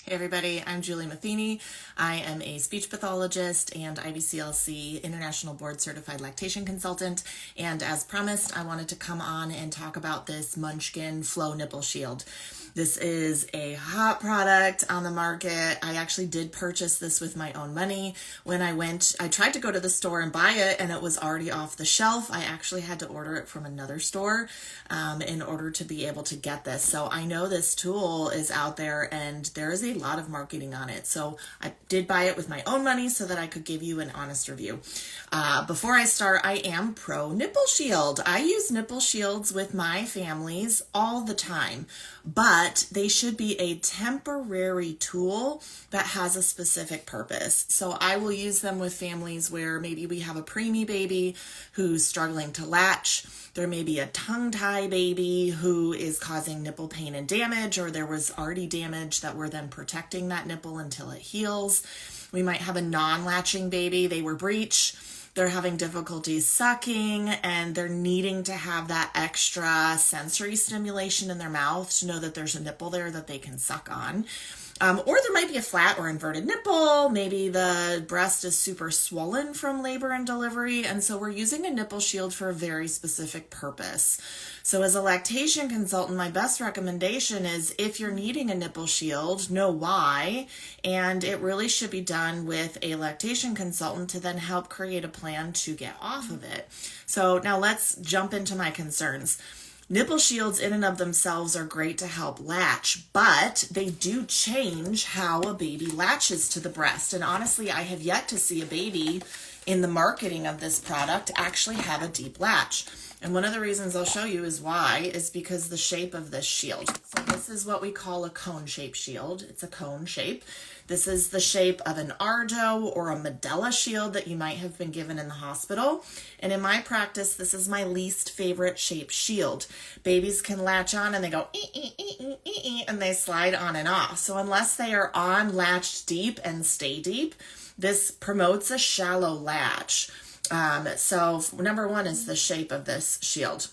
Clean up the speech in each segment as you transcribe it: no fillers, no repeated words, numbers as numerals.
Hey everybody, I'm Julie Matheny. I am a speech pathologist and IBCLC International Board Certified Lactation Consultant. And as promised, I wanted to come on and talk about this Munchkin Flow Nipple Shield. This is a hot product on the market. I actually did purchase this with my own money. When I tried to go to the store and buy it and it was already off the shelf. I actually had to order it from another store in order to be able to get this. So I know this tool is out there and there is a lot of marketing on it. So I did buy it with my own money so that I could give you an honest review. Before I start, I am pro Nipple Shield. I use nipple shields with my families all the time, but they should be a temporary tool that has a specific purpose. So I will use them with families where maybe we have a preemie baby who's struggling to latch. There may be a tongue-tie baby who is causing nipple pain and damage, or there was already damage that we're then protecting that nipple until it heals. We might have a non-latching baby. They were breech. They're having difficulties sucking and they're needing to have that extra sensory stimulation in their mouth to know that there's a nipple there that they can suck on. Or there might be a flat or inverted nipple. Maybe the breast is super swollen from labor and delivery. And so we're using a nipple shield for a very specific purpose. So as a lactation consultant, my best recommendation is if you're needing a nipple shield, know why. And it really should be done with a lactation consultant to then help create a plan to get off of it. So now let's jump into my concerns. Nipple shields in and of themselves are great to help latch, but they do change how a baby latches to the breast. And honestly, I have yet to see a baby in the marketing of this product actually have a deep latch. And one of the reasons I'll show you is because the shape of this shield. So this is what we call a cone-shaped shield. It's a cone shape. This is the shape of an Ardo or a Medela shield that you might have been given in the hospital. And in my practice, this is my least favorite shaped shield. Babies can latch on and they go and they slide on and off. So unless they are on latched deep and stay deep, this promotes a shallow latch. So number one is the shape of this shield.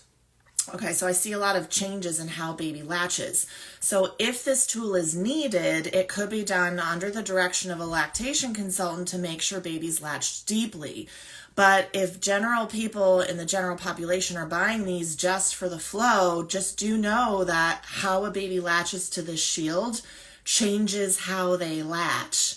Okay, so I see a lot of changes in how baby latches. So if this tool is needed, it could be done under the direction of a lactation consultant to make sure babies latch deeply. But if general people in the general population are buying these just for the flow, just do know that how a baby latches to this shield changes how they latch.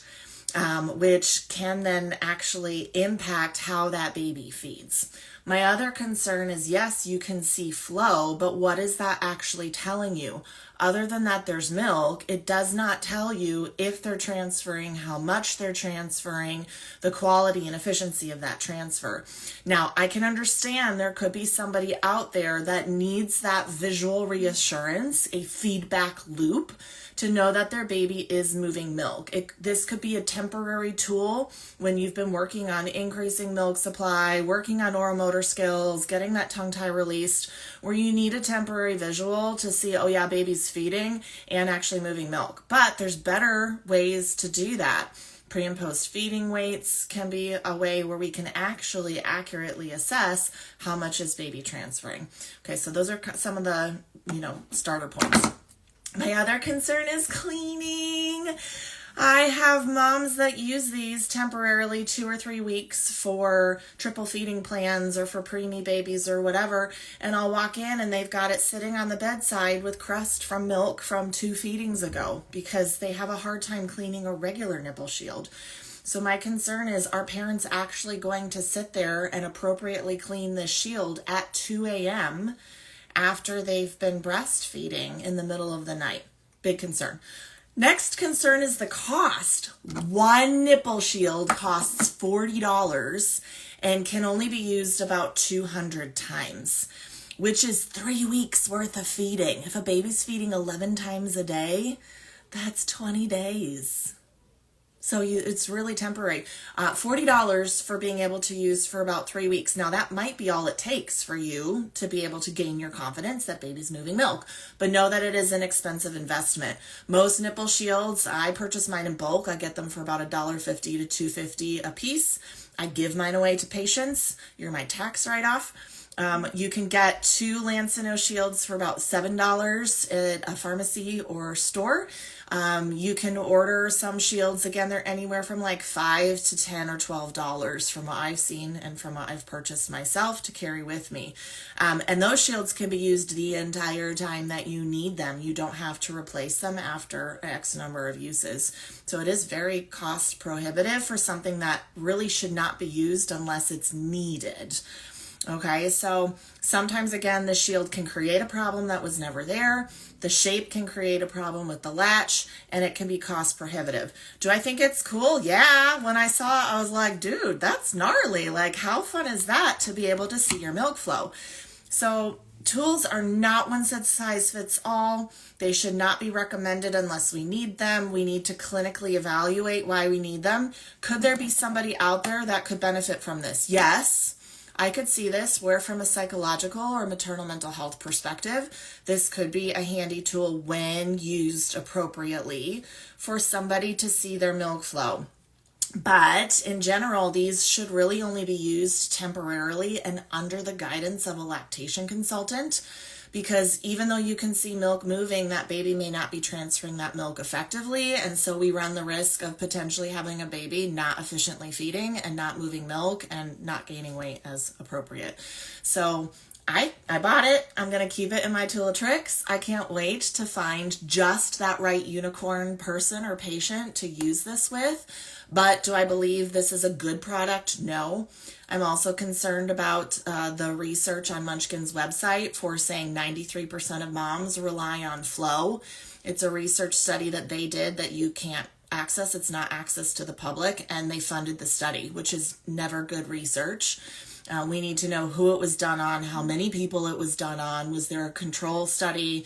Which can then actually impact how that baby feeds. My other concern is, yes, you can see flow, but what is that actually telling you? Other than that there's milk, it does not tell you if they're transferring, how much they're transferring, the quality and efficiency of that transfer. Now, I can understand there could be somebody out there that needs that visual reassurance, a feedback loop, to know that their baby is moving milk. This could be a temporary tool when you've been working on increasing milk supply, working on oral motor skills, getting that tongue tie released, where you need a temporary visual to see, oh yeah, baby's feeding and actually moving milk. But there's better ways to do that. Pre and post feeding weights can be a way where we can actually accurately assess how much is baby transferring. Okay, so those are some of the, starter points. My other concern is cleaning. I have moms that use these temporarily 2 or 3 weeks for triple feeding plans or for preemie babies or whatever, and I'll walk in and they've got it sitting on the bedside with crust from milk from 2 feedings ago because they have a hard time cleaning a regular nipple shield. So my concern is, are parents actually going to sit there and appropriately clean this shield at 2 a.m. after they've been breastfeeding in the middle of the night? Big concern. Next concern is the cost. One nipple shield costs $40 and can only be used about 200 times, which is 3 weeks worth of feeding. If a baby's feeding 11 times a day, that's 20 days. So it's really temporary. $40 for being able to use for about 3 weeks. Now that might be all it takes for you to be able to gain your confidence that baby's moving milk. But know that it is an expensive investment. Most nipple shields, I purchase mine in bulk. I get them for about $1.50 to $2.50 a piece. I give mine away to patients. You're my tax write-off. You can get 2 Lancino shields for about $7 at a pharmacy or store. You can order some shields, again, they're anywhere from like $5 to $10 or $12 from what I've seen and from what I've purchased myself to carry with me. And those shields can be used the entire time that you need them. You don't have to replace them after X number of uses. So it is very cost prohibitive for something that really should not be used unless it's needed. Okay, so sometimes, again, the shield can create a problem that was never there. The shape can create a problem with the latch, and it can be cost prohibitive. Do I think it's cool? Yeah. When I saw it, I was like, dude, that's gnarly. Like, how fun is that to be able to see your milk flow? So tools are not one size fits all. They should not be recommended unless we need them. We need to clinically evaluate why we need them. Could there be somebody out there that could benefit from this? Yes. I could see this where from a psychological or maternal mental health perspective, this could be a handy tool when used appropriately for somebody to see their milk flow. But in general, these should really only be used temporarily and under the guidance of a lactation consultant, because even though you can see milk moving, that baby may not be transferring that milk effectively. And so we run the risk of potentially having a baby not efficiently feeding and not moving milk and not gaining weight as appropriate. So I bought it. I'm going to keep it in my tool of tricks. I can't wait to find just that right unicorn person or patient to use this with. But do I believe this is a good product? No. I'm also concerned about the research on Munchkin's website for saying 93% of moms rely on flow. It's a research study that they did that you can't access. It's not access to the public, and they funded the study, which is never good research. We need to know who it was done on, how many people it was done on, was there a control study,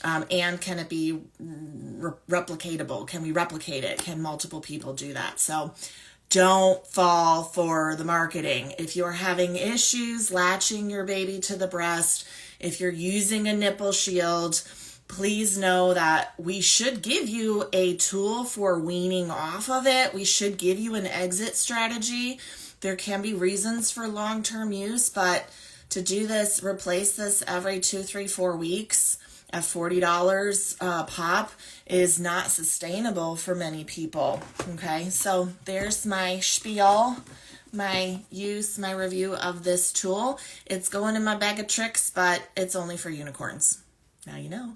and can it be replicatable? Can we replicate it? Can multiple people do that? So don't fall for the marketing. If you're having issues latching your baby to the breast, if you're using a nipple shield, please know that we should give you a tool for weaning off of it. We should give you an exit strategy. There can be reasons for long-term use, but to do this, replace this every 2, 3, 4 weeks at $40 pop is not sustainable for many people. Okay, so there's my spiel, my use, my review of this tool. It's going in my bag of tricks, but it's only for unicorns. Now you know.